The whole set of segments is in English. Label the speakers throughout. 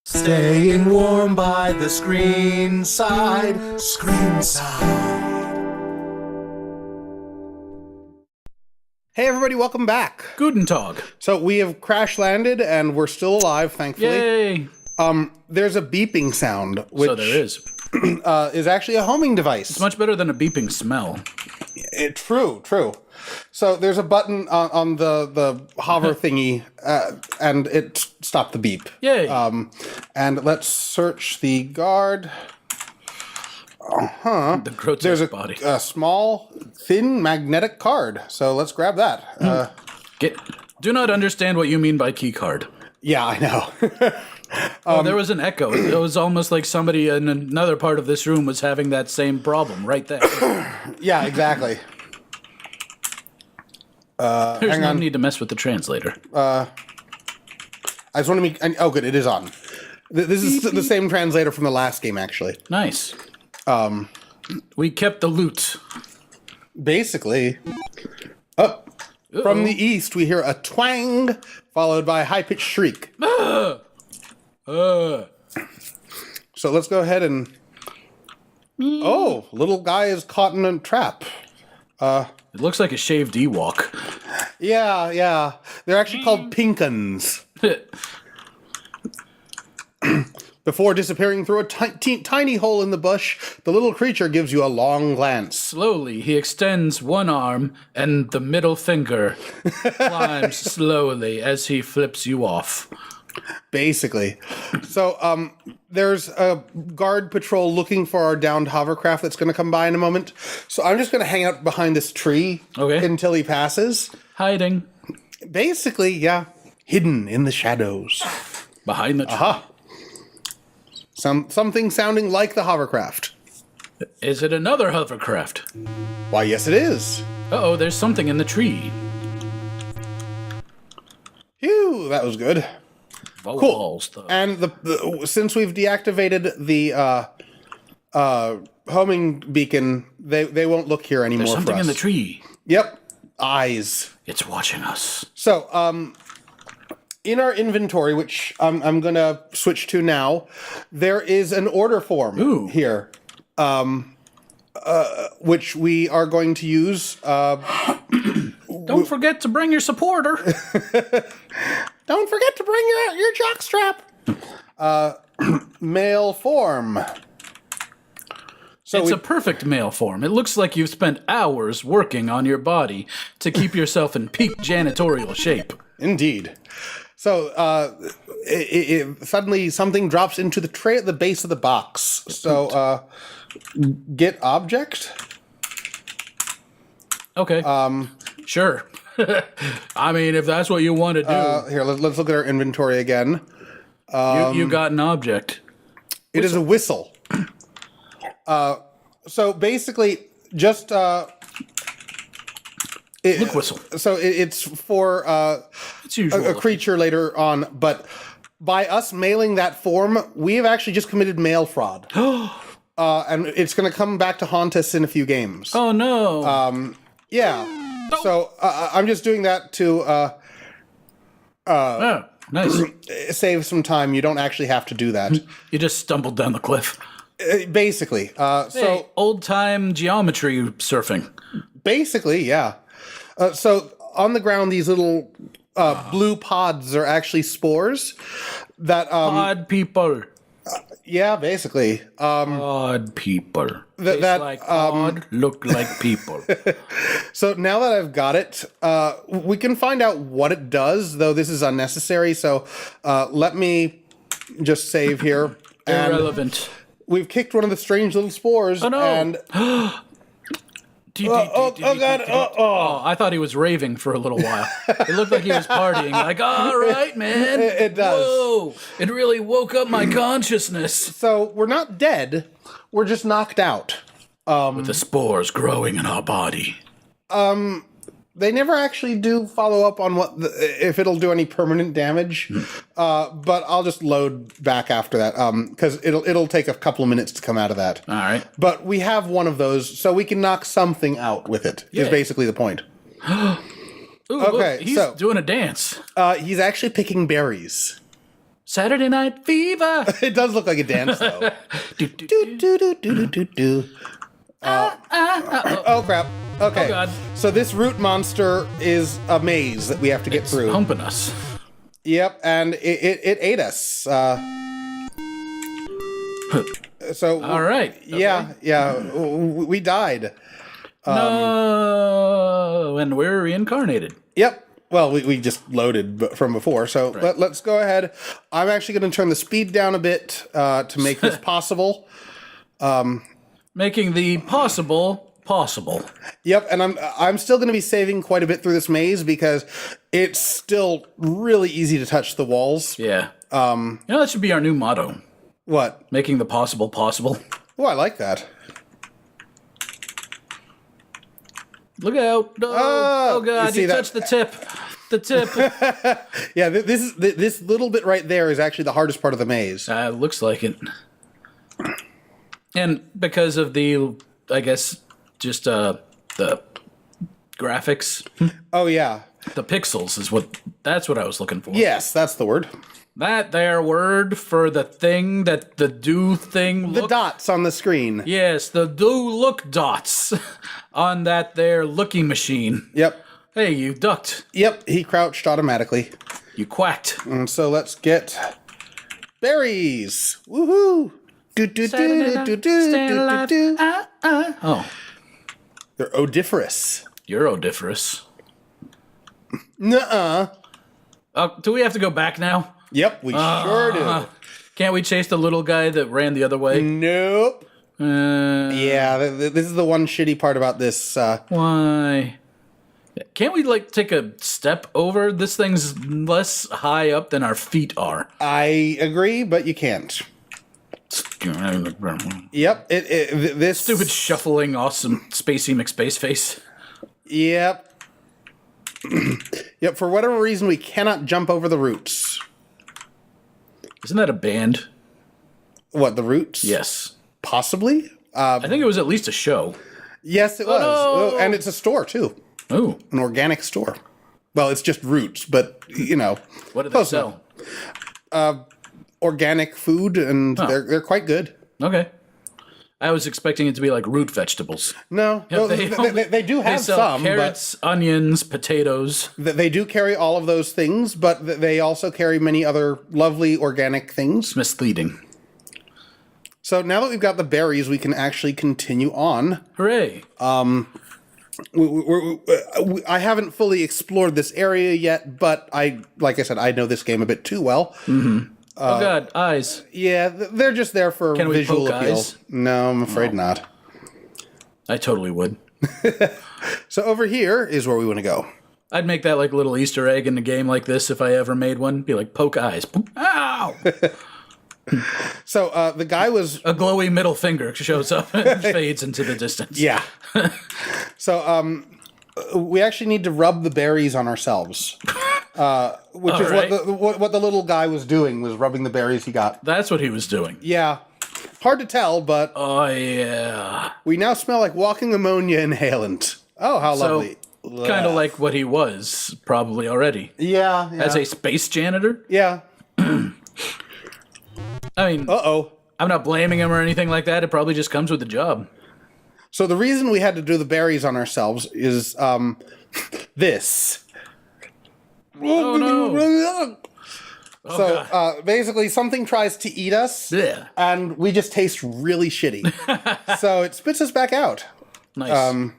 Speaker 1: Staying warm by the screen side, ScreenSide.
Speaker 2: Hey everybody, welcome back.
Speaker 3: Guten Tag.
Speaker 2: So we have crash landed and we're still alive, thankfully.
Speaker 3: Yay.
Speaker 2: There's a beeping sound, which
Speaker 3: So there is.
Speaker 2: is actually a homing device.
Speaker 3: It's much better than a beeping smell.
Speaker 2: True. So there's a button on the hover thingy, and it stopped the beep.
Speaker 3: Yay.
Speaker 2: And let's search the guard.
Speaker 3: The grotesque
Speaker 2: There's
Speaker 3: body.
Speaker 2: a small, thin magnetic card. So let's grab that.
Speaker 3: Do not understand what you mean by key card.
Speaker 2: Yeah, I know.
Speaker 3: There was an echo. It was almost like somebody in another part of this room was having that same problem right there.
Speaker 2: Yeah, exactly.
Speaker 3: There's
Speaker 2: hang
Speaker 3: no
Speaker 2: on.
Speaker 3: need to mess with the translator.
Speaker 2: I just want to make... Oh, good, it is on. This is the same translator from the last game, actually.
Speaker 3: Nice. We kept the loot.
Speaker 2: Basically. Up. From the east, we hear a twang, followed by a high-pitched shriek. So let's go ahead and... Oh, little guy is caught in a trap.
Speaker 3: It looks like a shaved Ewok.
Speaker 2: Yeah. They're actually called pinkins. Before disappearing through a tiny hole in the bush, the little creature gives you a long glance.
Speaker 3: Slowly, he extends one arm, and the middle finger climbs slowly as he flips you off.
Speaker 2: Basically. So, there's a guard patrol looking for our downed hovercraft that's going to come by in a moment. So I'm just going to hang out behind this tree until he passes.
Speaker 3: Hiding.
Speaker 2: Basically, yeah. Hidden in the shadows.
Speaker 3: Behind the tree.
Speaker 2: Aha. Something sounding like the hovercraft.
Speaker 3: Is it another hovercraft?
Speaker 2: Why, yes it is.
Speaker 3: Uh-oh, there's something in the tree.
Speaker 2: Phew, that was good.
Speaker 3: Vohaul
Speaker 2: Cool.
Speaker 3: stuff.
Speaker 2: And since we've deactivated the homing beacon, they won't look here anymore.
Speaker 3: There's something
Speaker 2: for us.
Speaker 3: in the tree.
Speaker 2: Yep. Eyes.
Speaker 3: It's watching us.
Speaker 2: So, in our inventory, which I'm going to switch to now, there is an order form here, which we are going to use.
Speaker 3: Don't forget to bring your supporter.
Speaker 2: Don't forget to bring your jockstrap. Mail form. So
Speaker 3: It's a perfect mail form. It looks like you've spent hours working on your body to keep yourself in peak janitorial shape.
Speaker 2: Indeed. So, suddenly something drops into the tray at the base of the box. So, get object.
Speaker 3: Okay. Sure. I mean, if that's what you want to do.
Speaker 2: Here, let's look at our inventory again.
Speaker 3: You got an object.
Speaker 2: It is a whistle. So basically, just
Speaker 3: Look whistle.
Speaker 2: So it's for
Speaker 3: It's usual.
Speaker 2: a creature later on, but by us mailing that form, we have actually just committed mail fraud. And it's going to come back to haunt us in a few games.
Speaker 3: Oh, no.
Speaker 2: Yeah. So I'm just doing that to
Speaker 3: Oh, nice.
Speaker 2: save some time. You don't actually have to do that.
Speaker 3: You just stumbled down the cliff.
Speaker 2: Basically. So
Speaker 3: Old-time geometry surfing.
Speaker 2: basically, yeah. So on the ground, these little blue pods are actually spores that
Speaker 3: Odd people.
Speaker 2: yeah, basically.
Speaker 3: Odd people.
Speaker 2: That-
Speaker 3: Taste like odd, look like people.
Speaker 2: So now that I've got it, we can find out what it does, though this is unnecessary. So let me just save here. And
Speaker 3: Irrelevant.
Speaker 2: we've kicked one of the strange little spores.
Speaker 3: Oh, no.
Speaker 2: And God.
Speaker 3: Oh, I thought he was raving for a little while. It looked like he was partying. Like, all right, man.
Speaker 2: It does.
Speaker 3: Whoa. It really woke up my consciousness.
Speaker 2: So we're not dead. We're just knocked out.
Speaker 3: With the spores growing in our body.
Speaker 2: They never actually do follow up on if it'll do any permanent damage, but I'll just load back after that because it'll take a couple of minutes to come out of that.
Speaker 3: All right.
Speaker 2: But we have one of those, so we can knock something out with it. Is basically the point.
Speaker 3: Ooh,
Speaker 2: Okay,
Speaker 3: look, he's
Speaker 2: so-
Speaker 3: doing a dance.
Speaker 2: He's actually picking berries.
Speaker 3: Saturday Night Fever.
Speaker 2: It does look like a dance, though.
Speaker 3: Do, do, do.
Speaker 2: Do. Oh, crap. Okay.
Speaker 3: Oh, God.
Speaker 2: So this root monster is a maze that we have to get through.
Speaker 3: Humping us.
Speaker 2: Yep, and it ate us. So
Speaker 3: All right.
Speaker 2: yeah, we died.
Speaker 3: No, and we're reincarnated.
Speaker 2: Yep. Well, we just loaded from before, so let's go ahead. I'm actually going to turn the speed down a bit to make this possible.
Speaker 3: Making the possible possible.
Speaker 2: Yep, and I'm still going to be saving quite a bit through this maze because it's still really easy to touch the walls.
Speaker 3: Yeah. That should be our new motto.
Speaker 2: What?
Speaker 3: Making the possible possible.
Speaker 2: Oh, I like that.
Speaker 3: Look out! No. Oh God! You touched the tip. The tip.
Speaker 2: Yeah, this little bit right there is actually the hardest part of the maze.
Speaker 3: Looks like it. And because of the, I guess, just the graphics.
Speaker 2: Oh yeah.
Speaker 3: The pixels is that's what I was looking for.
Speaker 2: Yes, that's the word.
Speaker 3: That there word for the thing that the do thing
Speaker 2: The dots on the screen.
Speaker 3: Yes, the do look dots on that there looking machine.
Speaker 2: Yep.
Speaker 3: Hey, you ducked.
Speaker 2: Yep, he crouched automatically.
Speaker 3: You quacked.
Speaker 2: And so let's get berries. Woohoo! Do do do do do do do.
Speaker 3: Oh,
Speaker 2: They're odiferous.
Speaker 3: you're odiferous.
Speaker 2: Nuh-uh.
Speaker 3: Do we have to go back now?
Speaker 2: Yep, we sure do.
Speaker 3: Can't we chase the little guy that ran the other way?
Speaker 2: Nope. Yeah, this is the one shitty part about this.
Speaker 3: Why? Can't we, take a step over? This thing's less high up than our feet are.
Speaker 2: I agree, but you can't. Yep, this...
Speaker 3: Stupid shuffling, awesome, spacey McSpace face.
Speaker 2: Yep. Yep, for whatever reason, we cannot jump over the roots.
Speaker 3: Isn't that a band?
Speaker 2: What, the roots?
Speaker 3: Yes.
Speaker 2: Possibly?
Speaker 3: I think it was at least a show.
Speaker 2: Yes, it was.
Speaker 3: no!
Speaker 2: Oh, and it's a store, too.
Speaker 3: Oh.
Speaker 2: An organic store. Well, it's just roots, but,
Speaker 3: What do they sell?
Speaker 2: Organic food, and they're quite good.
Speaker 3: Okay. I was expecting it to be like root vegetables.
Speaker 2: No,
Speaker 3: Yeah,
Speaker 2: they do have
Speaker 3: They sell
Speaker 2: some,
Speaker 3: carrots, onions, potatoes.
Speaker 2: but they do carry all of those things, but they also carry many other lovely organic things.
Speaker 3: It's misleading.
Speaker 2: So now that we've got the berries, we can actually continue on.
Speaker 3: Hooray.
Speaker 2: I haven't fully explored this area yet, but like I said, I know this game a bit too well.
Speaker 3: Mm-hmm. Oh God, eyes.
Speaker 2: Yeah, they're just there for
Speaker 3: Can we
Speaker 2: visual
Speaker 3: poke
Speaker 2: appeal.
Speaker 3: eyes?
Speaker 2: No, I'm afraid not.
Speaker 3: I totally would.
Speaker 2: So over here is where we want to go.
Speaker 3: I'd make that like a little Easter egg in a game like this if I ever made one. Be like, poke eyes. Ow!
Speaker 2: So the guy was...
Speaker 3: A glowy middle finger shows up and fades into the distance.
Speaker 2: Yeah. So we actually need to rub the berries on ourselves. Which is
Speaker 3: right.
Speaker 2: what the little guy was doing, was rubbing the berries he got.
Speaker 3: That's what he was doing.
Speaker 2: Yeah. Hard to tell, but
Speaker 3: Oh, yeah.
Speaker 2: we now smell like walking ammonia inhalant. Oh, how lovely.
Speaker 3: Kind of like what he was, probably already.
Speaker 2: Yeah.
Speaker 3: As a space janitor?
Speaker 2: Yeah.
Speaker 3: I mean,
Speaker 2: Uh-oh.
Speaker 3: I'm not blaming him or anything like that. It probably just comes with the job.
Speaker 2: So the reason we had to do the berries on ourselves is this.
Speaker 3: Oh, no.
Speaker 2: So basically something tries to eat us,
Speaker 3: Yeah.
Speaker 2: and we just taste really shitty. So it spits us back out.
Speaker 3: Nice.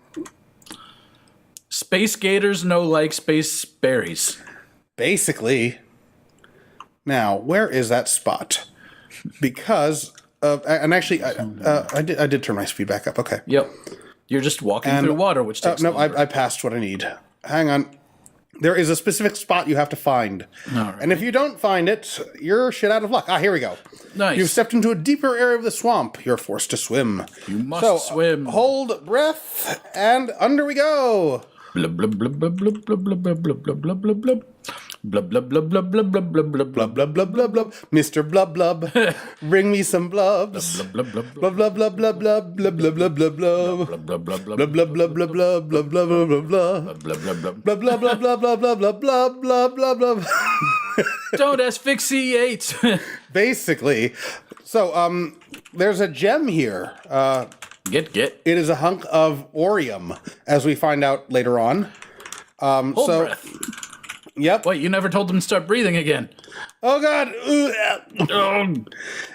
Speaker 3: Space gators know like space berries.
Speaker 2: Basically. Now, where is that spot? Because, and actually, I did turn my speed back up. Okay.
Speaker 3: Yep. You're just walking through water, which takes
Speaker 2: no,
Speaker 3: longer.
Speaker 2: I passed what I need. Hang on. There is a specific spot you have to find.
Speaker 3: All right.
Speaker 2: And if you don't find it, you're shit out of luck. Here we go.
Speaker 3: Nice.
Speaker 2: You've stepped into a deeper area of the swamp. You're forced to swim.
Speaker 3: You must swim.
Speaker 2: Hold breath, and under we go.
Speaker 3: Blub, blub, blub, blub, blub, blub, blub, blub, blub, blub, blub, blub, blub. Blub, blub, blub, blub, blub, blub, blub, blub,
Speaker 2: Blub, blub, blub, blub, blub. Mr. Blub, blub. Bring me some blubs.
Speaker 3: blub, blub, blub,
Speaker 2: Blub, blub, blub, blub, blub, blub, blub, blub, blub, blub.
Speaker 3: blub, blub, blub, blub,
Speaker 2: Blub, blub, blub, blub, blub, blub, blub, blub, blub, blub.
Speaker 3: blub, blub, blub.
Speaker 2: Blah blah blah blah blah blah blah blah blah blah blah.
Speaker 3: Don't asphyxiate.
Speaker 2: Basically. So, there's a gem here.
Speaker 3: Get.
Speaker 2: It is a hunk of Orium, as we find out later on.
Speaker 3: Hold breath.
Speaker 2: Yep.
Speaker 3: Wait, you never told them to start breathing again.
Speaker 2: Oh God.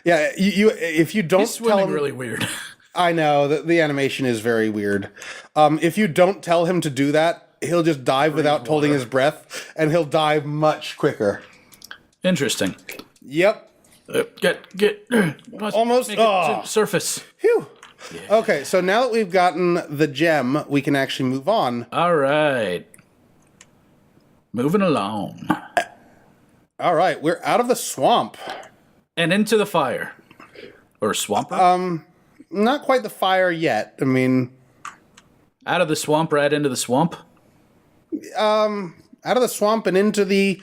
Speaker 2: Yeah. You if you don't
Speaker 3: He's
Speaker 2: tell
Speaker 3: swimming
Speaker 2: him,
Speaker 3: really weird.
Speaker 2: I know the animation is very weird. If you don't tell him to do that, he'll just dive without holding his breath, and he'll die much quicker.
Speaker 3: Interesting.
Speaker 2: Yep.
Speaker 3: Get
Speaker 2: Almost.
Speaker 3: make it to surface.
Speaker 2: Phew. Yeah. Okay, so now that we've gotten the gem, we can actually move on.
Speaker 3: All right. Moving along.
Speaker 2: All right, we're out of the swamp.
Speaker 3: And into the fire. Or swamper?
Speaker 2: Not quite the fire yet. I mean...
Speaker 3: Out of the swamp, right into the swamp?
Speaker 2: Out of the swamp and into the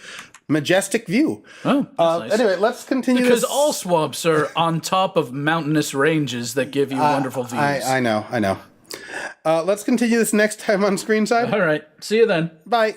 Speaker 2: majestic view.
Speaker 3: Oh, that's nice.
Speaker 2: Anyway, let's continue
Speaker 3: Because
Speaker 2: this.
Speaker 3: all swamps are on top of mountainous ranges that give you wonderful views.
Speaker 2: I know. Let's continue this next time on ScreenSide.
Speaker 3: All right. See you then.
Speaker 2: Bye.